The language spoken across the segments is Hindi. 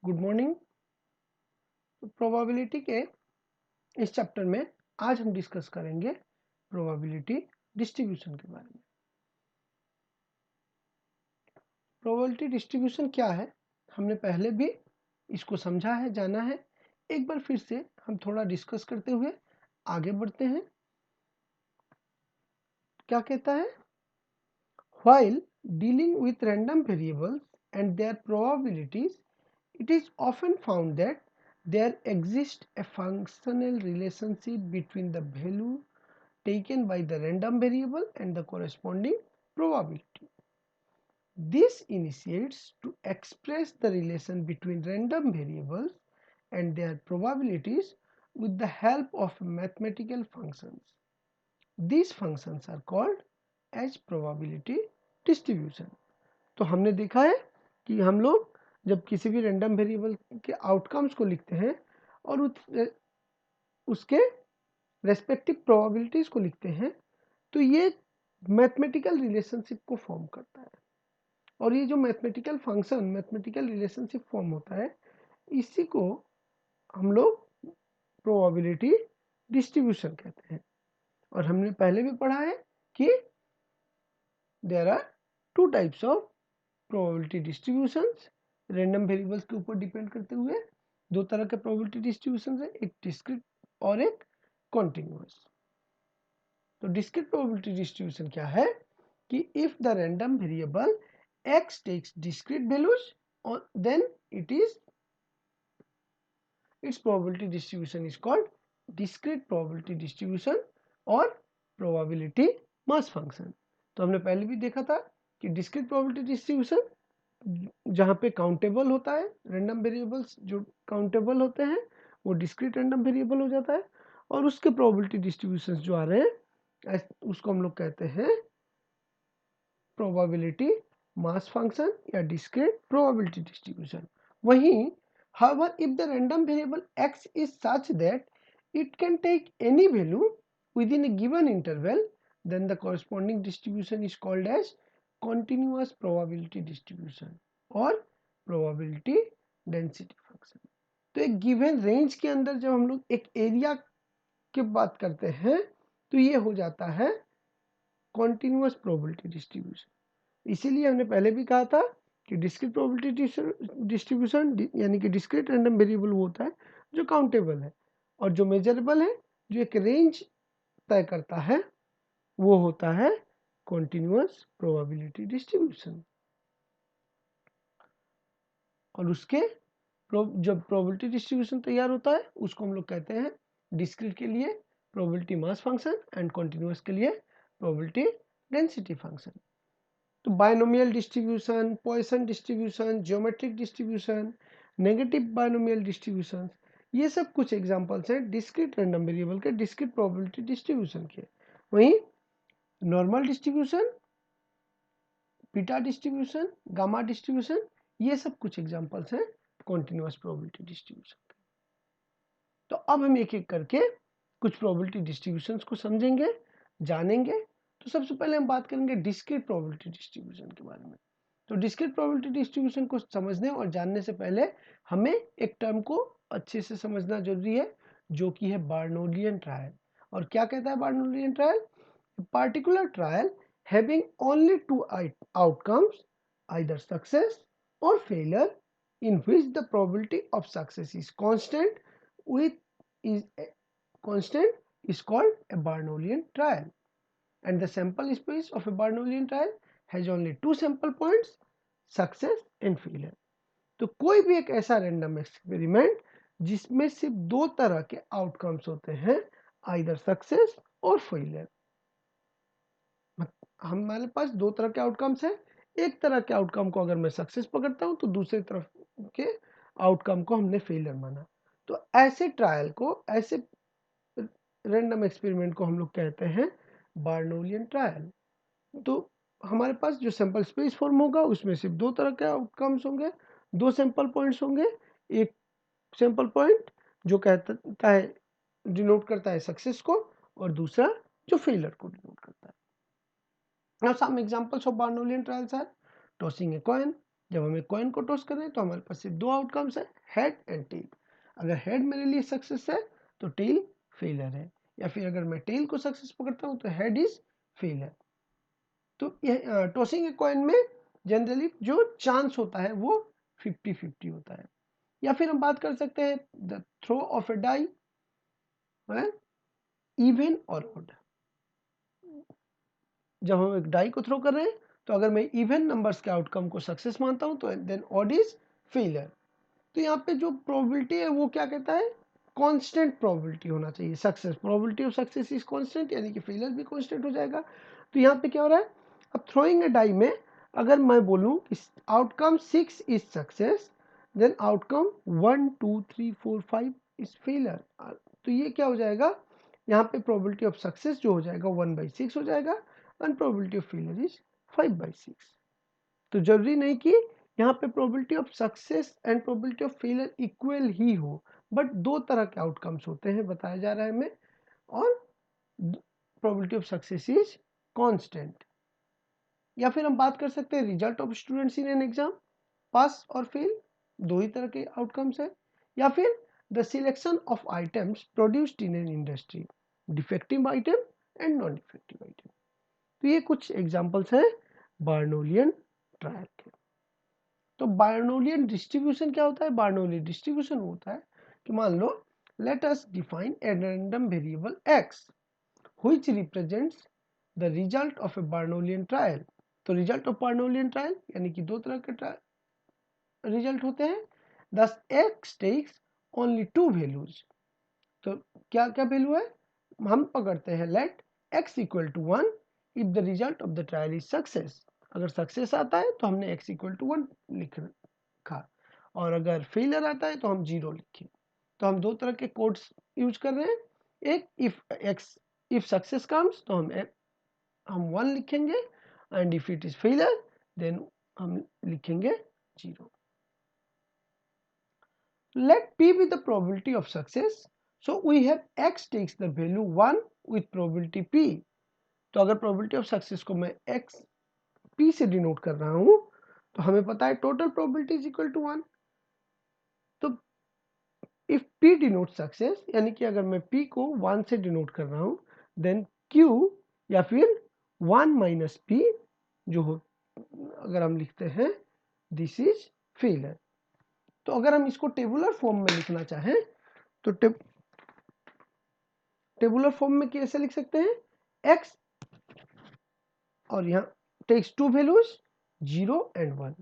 Good morning. प्रोबेबिलिटी के इस चैप्टर में आज हम डिस्कस करेंगे प्रोबेबिलिटी डिस्ट्रीब्यूशन के बारे में। प्रोबेबिलिटी डिस्ट्रीब्यूशन क्या है, हमने पहले भी इसको समझा है, जाना है। एक बार फिर से हम थोड़ा डिस्कस करते हुए आगे बढ़ते हैं। क्या कहता है? While dealing with random variables and their probabilities, it is often found that there exists a functional relationship between the value taken by the random variable and the corresponding probability. This initiates to express the relation between random variables and their probabilities with the help of mathematical functions. These functions are called as probability distribution. तो हमने देखा है कि हम लोग जब किसी भी रैंडम वेरिएबल के आउटकम्स को लिखते हैं और उसके रेस्पेक्टिव प्रोबेबिलिटीज को लिखते हैं तो ये मैथमेटिकल रिलेशनशिप को फॉर्म करता है। और ये जो mathematical function, mathematical relationship form होता है, इसी को हम लोग प्रोबेबिलिटी डिस्ट्रीब्यूशन कहते हैं। और हमने पहले भी पढ़ा है कि there are two types of probability distributions. Random variables के ऊपर डिपेंड करते हुए दो तरह के प्रोबेबिलिटी डिस्ट्रीब्यूशन है, एक डिस्क्रीट और एक कॉन्टिन्यूअस। तो डिस्क्रीट प्रोबेबिलिटी डिस्ट्रीब्यूशन क्या है कि if the random variable x takes discrete values then its probability distribution is called discrete probability distribution और probability mass function। तो हमने पहले भी देखा था कि डिस्क्रीट प्रोबेबिलिटी डिस्ट्रीब्यूशन जहाँ पे काउंटेबल होता है, रैंडम वेरिएबल्स जो काउंटेबल होते हैं वो डिस्क्रीट रैंडम वेरिएबल हो जाता है, और उसके प्रोबेबिलिटी डिस्ट्रीब्यूशन जो आ रहे हैं उसको हम लोग कहते हैं प्रोबेबिलिटी मास फंक्शन या डिस्क्रीट प्रोबेबिलिटी डिस्ट्रीब्यूशन। वहीं however if the random variable x is such that it can take any value within a given interval, then the corresponding distribution is called as continuous probability distribution और probability density function। तो एक गिवन रेंज के अंदर जब हम लोग एक एरिया की बात करते हैं तो ये हो जाता है कॉन्टिन्यूअस प्रोबेबिलिटी डिस्ट्रीब्यूशन। इसीलिए हमने पहले भी कहा था कि डिस्क्रीट प्रोबेबिलिटी डिस्ट्रीब्यूशन यानी कि डिस्क्रीट रैंडम वेरिएबल वो होता है जो काउंटेबल है, और जो मेजरेबल है, जो एक रेंज तय करता है, वो होता है कॉन्टिन्यूअस प्रोबेबिलिटी डिस्ट्रीब्यूशन। और उसके जब प्रोबेबिलिटी डिस्ट्रीब्यूशन तैयार होता है उसको हम लोग कहते हैं डिस्क्रीट के लिए probability mass function and continuous के लिए प्रोबेबिलिटी डेंसिटी फंक्शन। तो binomial distribution, Poisson distribution, geometric distribution, negative binomial distribution, ये सब कुछ एग्जांपल्स हैं डिस्क्रीट रैंडम वेरिएबल के डिस्क्रीट प्रोबेबिलिटी डिस्ट्रीब्यूशन के। वहीं normal distribution, beta distribution, gamma distribution, ये सब कुछ एग्जांपल्स हैं कॉन्टिन्यूअस प्रोबेबिलिटी डिस्ट्रीब्यूशन के। तो अब हम एक एक करके कुछ प्रोबेबिलिटी डिस्ट्रीब्यूशंस को समझेंगे, जानेंगे। तो सबसे पहले हम बात करेंगे डिस्क्रीट प्रोबेबिलिटी डिस्ट्रीब्यूशन के बारे में। तो डिस्क्रीट प्रोबेबिलिटी डिस्ट्रीब्यूशन को समझने और जानने से पहले हमें एक टर्म को अच्छे से समझना जरूरी है, जो कि है बार्नोलियन ट्रायल। और क्या कहता है Bernoullian trial? Particular trial having only two outcomes, either success और failure, in which the probability of success is constant is called a Barnolian trial, and the sample space of a Barnolian trial has only two sample points, success and failure। तो कोई भी एक ऐसा रैंडम एक्सपेरिमेंट जिसमें सिर्फ दो तरह के आउटकम्स होते हैं, आइदर सक्सेस और फेलियर। हमारे पास दो तरह के आउटकम्स हैं, एक तरह के आउटकम को अगर मैं सक्सेस पकड़ता हूं तो दूसरी तरफ के आउटकम को हमने फेलियर माना। तो ऐसे ट्रायल को, ऐसे रैंडम एक्सपेरिमेंट को हम लोग कहते हैं बार्नोलियन ट्रायल। तो हमारे पास जो सैंपल स्पेस फॉर्म होगा उसमें सिर्फ दो तरह के आउटकम्स होंगे, दो सैंपल पॉइंट्स होंगे। एक सैंपल पॉइंट जो कहता है, डिनोट करता है सक्सेस को, और दूसरा जो फेलियर को डिनोट करता है। Now some examples of Barnolian trials are tossing a coin, जब हमें कॉइन को टॉस कर रहे हैं तो हमारे पास सिर्फ दो आउटकम्स है, हेड एंड टेल। अगर हेड मेरे लिए सक्सेस है तो टेल फेलियर है, या फिर अगर मैं टेल को सक्सेस पकड़ता हूं तो हेड इज फेलियर। तो टॉसिंग ए कॉइन में जनरली जो चांस होता है वो 50-50 होता है। या फिर हम बात कर सकते हैं the throw of a die, even और ऑड। जब हम एक डाई को थ्रो कर रहे हैं तो अगर मैं इवन नंबर्स के आउटकम को सक्सेस मानता हूं तो देन ऑड इज फेलियर। तो यहाँ पे जो प्रोबेबिलिटी है वो क्या कहता है, कांस्टेंट प्रोबेबिलिटी होना चाहिए। Success, probability of success is constant, यानी कि फेलियर भी कांस्टेंट हो जाएगा। तो यहाँ पे क्या हो रहा है, अब थ्रोइंग ए डाई में अगर मैं बोलूँ कि outcome 6 is success, then outcome 1 2 3 4 5 is failure. तो ये क्या हो जाएगा, यहाँ पे प्रोबेबिलिटी ऑफ सक्सेस जो हो जाएगा 1/6 हो जाएगा, and probability of failure is 5/6। तो जरूरी नहीं कि यहाँ पे probability of success and probability of failure equal ही हो, बट दो तरह के आउटकम्स होते हैं बताया जा रहा है हमें, और probability of success is constant. या फिर हम बात कर सकते हैं result of students in an exam, pass और फेल, दो ही तरह के आउटकम्स है। या फिर the selection of items produced in an industry, defective item and non defective item. तो ये कुछ एग्जांपल्स हैं बार्नोलियन ट्रायल के। तो बार्नोलियन डिस्ट्रीब्यूशन क्या होता है, बार्नोलियन डिस्ट्रीब्यूशन होता है कि मान लो let us define a random variable x which represents the result of a Barnolian trial। तो रिजल्ट ऑफ बार्नोलियन ट्रायल यानी कि दो तरह के रिजल्ट होते हैं। दस x takes only two values। तो क्या क्या वैल्यू है, हम पकड़ते हैं let x equal to 1 if the result of the trial is success. अगर सक्सेस आता है तो हमने x इक्वल टू 1 लिखा, और अगर फेलियर आता है तो हम 0 लिखे। तो हम दो तरह के कोड्स यूज कर रहे हैं, एक इफ सक्सेस कम्स तो हम 1 लिखेंगे, and if it is failure then हम लिखेंगे 0। Let P be the probability of success. So we have X takes the value 1 with probability P। तो अगर probability of success को मैं X P से डिनोट कर रहा हूं तो हमें पता है total probability is equal to 1। तो if P denotes success, यानी कि अगर मैं P को 1 से डिनोट कर रहा हूं, then Q या फिर 1 minus P जो हो, अगर हम लिखते हैं this is failure। तो अगर हम इसको टेबुलर फॉर्म में लिखना चाहें तो टेबुलर फॉर्म में कैसे लिख सकते हैं, x और यहाँ takes two values 0 and 1।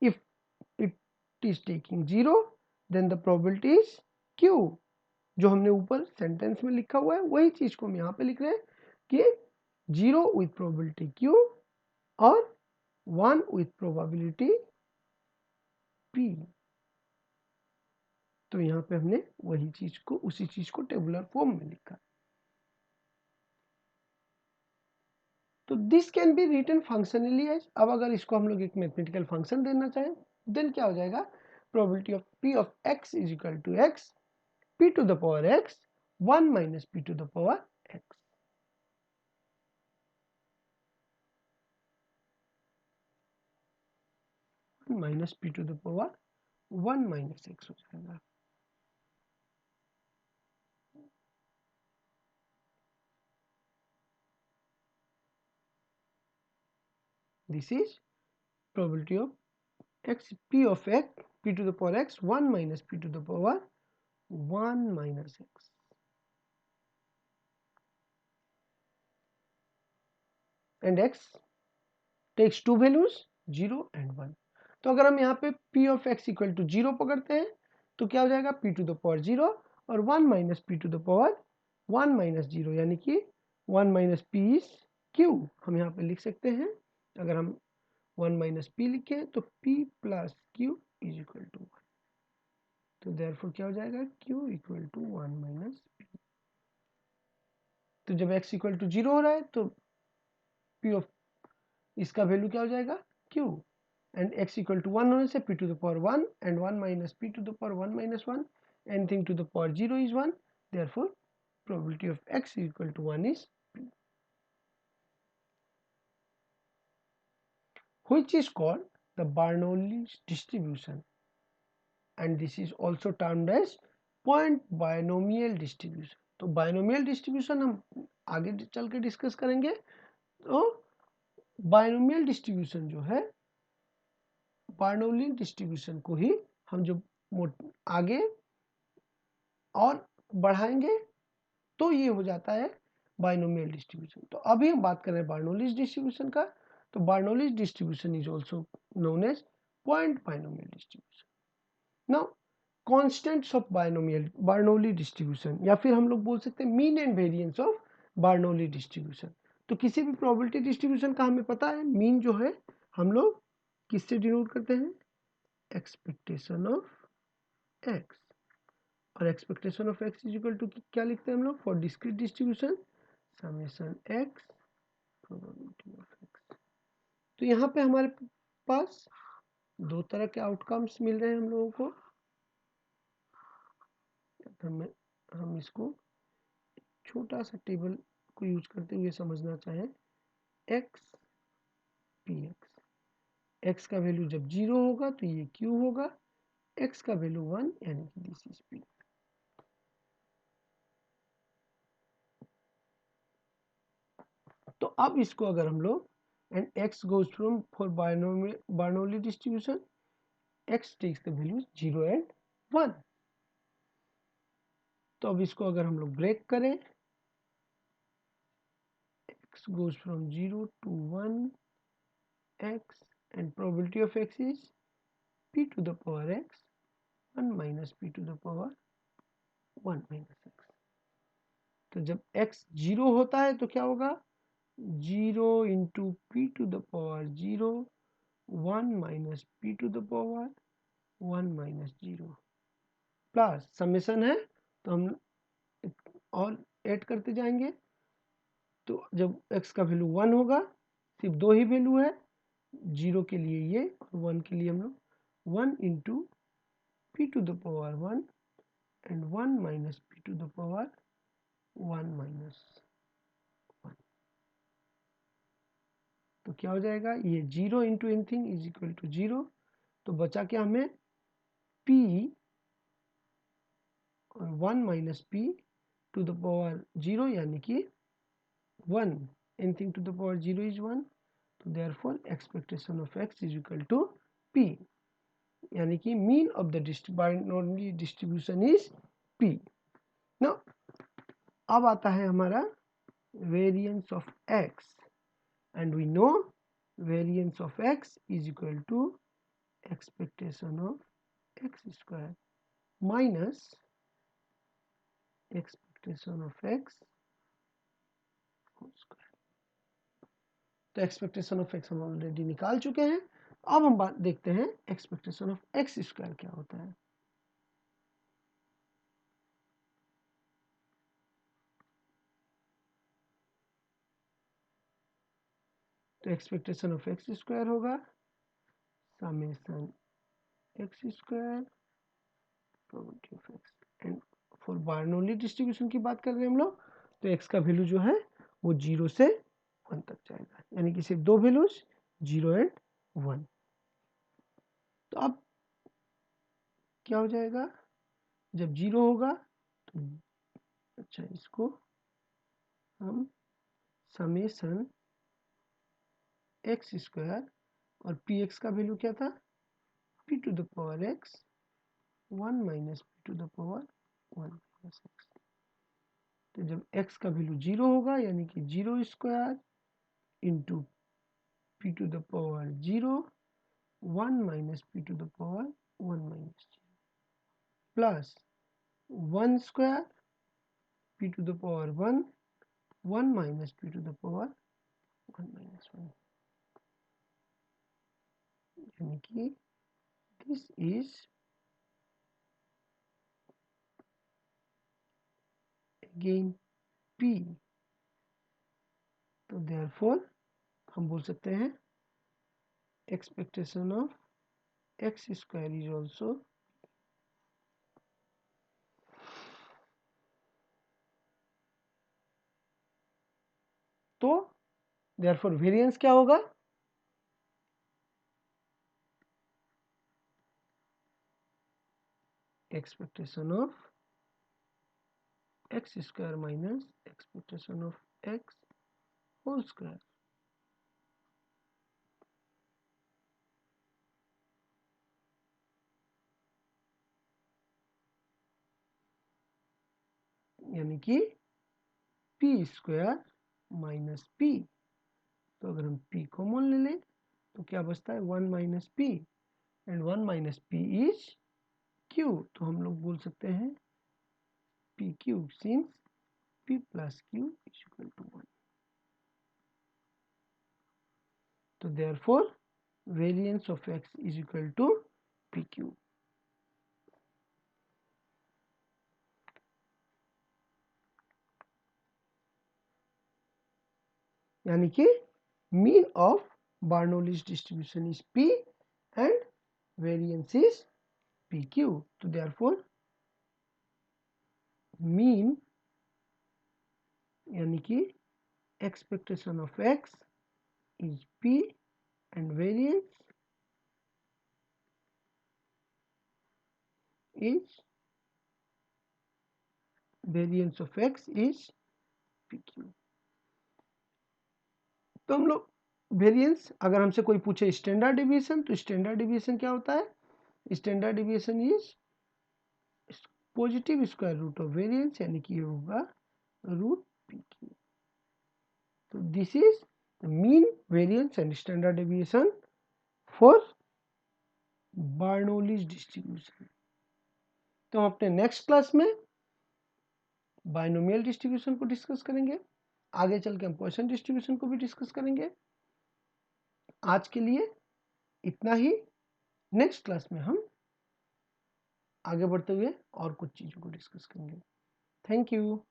If it is taking 0 then the probability is q। जो हमने ऊपर सेंटेंस में लिखा हुआ है वही चीज को हम यहाँ पे लिख रहे हैं कि 0 विथ प्रोबेबिलिटी q और 1 विथ प्रोबेबिलिटी p। तो यहाँ पे हमने वही चीज को, उसी चीज को टेबुलर फॉर्म में लिखा। तो this can be written functionally as, अब अगर इसको हम लोग एक मैथमेटिकल फंक्शन देना चाहें देन क्या हो जाएगा, probability of p of x is equal to x p to the power x 1 minus p to the power x। Minus p to the power 1 minus x हो जाएगा। This is probability of x p of x p to the power x 1 minus p to the power 1 minus x। And x takes two values 0 and 1। तो अगर हम यहाँ पे p of x equal to 0 पकड़ते हैं तो क्या हो जाएगा, p टू द पावर 0 और 1 minus p to the power 1 minus 0, यानी कि 1 माइनस p इज q। हम यहाँ पे लिख सकते हैं, अगर हम 1 माइनस p लिखें तो p plus q is equal to 1। तो देयरफॉर क्या हो जाएगा, q equal to 1 minus p। तो जब x इक्वल टू 0 हो रहा है तो p ऑफ इसका वैल्यू क्या हो जाएगा, q। And x equal to 1 होने से p to the power 1 and 1 minus p to the power 1 minus 1, anything to the power 0 is 1, therefore probability of x equal to 1 is p, which is called the Bernoulli distribution, and this is also termed as point binomial distribution. तो बायनोमियल डिस्ट्रीब्यूशन हम आगे चल के डिस्कस करेंगे। तो बायनोमियल डिस्ट्रीब्यूशन जो है, बर्नौली डिस्ट्रीब्यूशन को ही हम जो आगे और बढ़ाएंगे तो ये हो जाता है बायनोमियल डिस्ट्रीब्यूशन। तो अभी हम बात कर रहे हैं बर्नौली डिस्ट्रीब्यूशन का। तो Bernoulli distribution is also known as point binomial distribution. Now constants of binomial Bernoulli distribution, या फिर हम लोग बोल सकते हैं mean and variance of Bernoulli distribution. तो किसी भी प्रोबेबिलिटी डिस्ट्रीब्यूशन का हमें पता है मीन जो है हम लोग किससे डिनोट करते हैं, एक्सपेक्टेशन ऑफ एक्स। और expectation of x is equal to क्या लिखते हैं हम लोग, for discrete distribution summation x probability of x. तो यहाँ पे हमारे पास दो तरह के आउटकम्स मिल रहे हैं हम लोगों को। हम इसको छोटा सा टेबल को यूज करते हुए समझना चाहें, एक्स पी एक्स, एक्स का वैल्यू जब 0 होगा तो ये क्यू होगा, एक्स का वैल्यू 1 यानी कि दिस इज पी। तो अब इसको अगर हम लोग and x goes from for Bernoulli distribution, x takes the values 0 and 1। तो अब इसको अगर हम लोग ब्रेक करें, x goes from 0 to 1 x and probability of x is p to the power x 1 minus p to the power 1 minus x। तो जब x 0 होता है तो क्या होगा, 0 into p to the power 0 1 minus p to the power 1 minus 0 plus summation है तो हम और ऐड करते जाएंगे। तो जब x का वैल्यू 1 होगा, सिर्फ दो ही वैल्यू है, 0 के लिए ये और 1 के लिए हम लोग 1 into p to the power 1 and 1 minus p to the power 1 minus 1। तो क्या हो जाएगा, ये 0 into anything is equal to 0। तो बचा क्या हमें, p और 1 minus p to the power 0 यानी कि 1, anything to the power 0 is 1। तो therefore expectation of x is equal to p, यानी कि mean of the binomial distribution is p। now अब आता है हमारा variance of x, and we know variance of x is equal to expectation of x square minus expectation of x whole square। तो एक्सपेक्टेशन ऑफ एक्स हम ऑलरेडी निकाल चुके हैं। अब हम बात देखते हैं एक्सपेक्टेशन ऑफ एक्स स्क्वायर क्या होता है। तो एक्सपेक्टेशन ऑफ एक्स स्क्वायर होगा summation x square probability of x, and for Bernoulli distribution की बात कर रहे हैं हम लोग, तो एक्स का वैल्यू जो है वो 0 से 1 तक जाएगा, यानी कि सिर्फ दो वैल्यूज 0 एंड 1। तो अब क्या हो जाएगा, जब 0 होगा तो अच्छा इसको हम समेशन एक्स स्क्वायर और पी एक्स का वैल्यू क्या था, p to the power x 1 minus p to the power 1 minus x. तो जब x का वैल्यू 0 होगा यानी कि 0 square into p to the power 0 1 minus p to the power 1 minus 0 plus 1 square p to the power 1 1 minus p to the power 1 minus 1, यानी कि दिस इज अगेन p। तो देयरफॉर हम बोल सकते हैं expectation of x square is also तो देयरफॉर वेरिएंस क्या होगा, expectation of x square minus expectation of x whole square, यानी कि पी स्क्वायर माइनस पी। तो अगर हम p कॉमन ले लें तो क्या बचता है 1 minus p, and 1 minus p is q। तो हम लोग बोल सकते हैं p cube, since p plus q is equal to 1। तो therefore variance of x is equal to p cube. यानी कि mean of Bernoulli's distribution is p and variance is pq. So therefore mean यानी कि expectation of x is p and variance of x is pq। तो हम लोग वेरिएंस, अगर हमसे कोई पूछे स्टैंडर्ड डिविएशन, तो स्टैंडर्ड डिविएशन क्या होता है? Standard deviation is positive square root of variance, यानी कि ये होगा रूट पी क्यू। तो this is the mean, variance and standard deviation for Bernoulli's distribution. तो हम अपने नेक्स्ट क्लास में बाइनोमियल डिस्ट्रीब्यूशन को डिस्कस करेंगे, आगे चल के हम क्वेश्चन डिस्ट्रीब्यूशन को भी डिस्कस करेंगे। आज के लिए इतना ही। नेक्स्ट क्लास में हम आगे बढ़ते हुए और कुछ चीज़ों को डिस्कस करेंगे। Thank you.